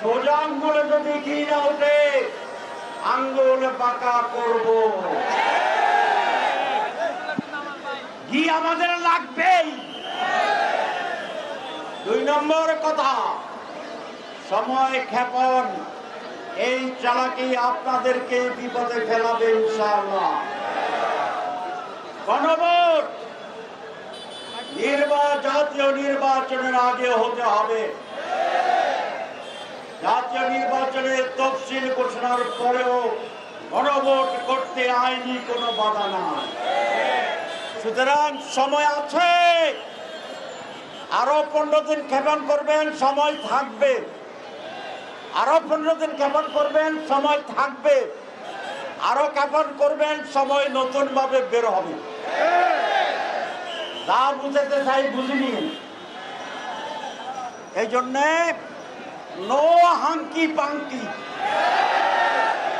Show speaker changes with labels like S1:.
S1: সোজা আঙ্গুলে যদি ঘি না ওঠে আঙ্গুল বাঁকা করব। ঘি আমাদের লাগবেই। 2 নম্বর কথা, সময় ক্ষেপণ। এই চালাকি আপনাদেরকে বিপদে ফেলাবে ইনশাআল্লাহ। গণভোট জাতীয় নির্বাচনের আগে হতে হবে। জাতীয় নির্বাচনের তফসিল ঘোষণার পরেও গণভোট করতে আইনি কোনো বাধা নাই। সুতরাং সময় আছে। আরো 15 দিন ক্ষেপণ করবেন, সময় থাকবে। আরো 15 দিন ক্ষেপণ করবেন, সময় থাকবে। আরো ক্ষেপণ করবেন, সময় নতুন ভাবে বের হবে। তা বুঝাতে চাই, বুঝিনি। এই জন্যে নো হাঙ্কি পাঙ্কি।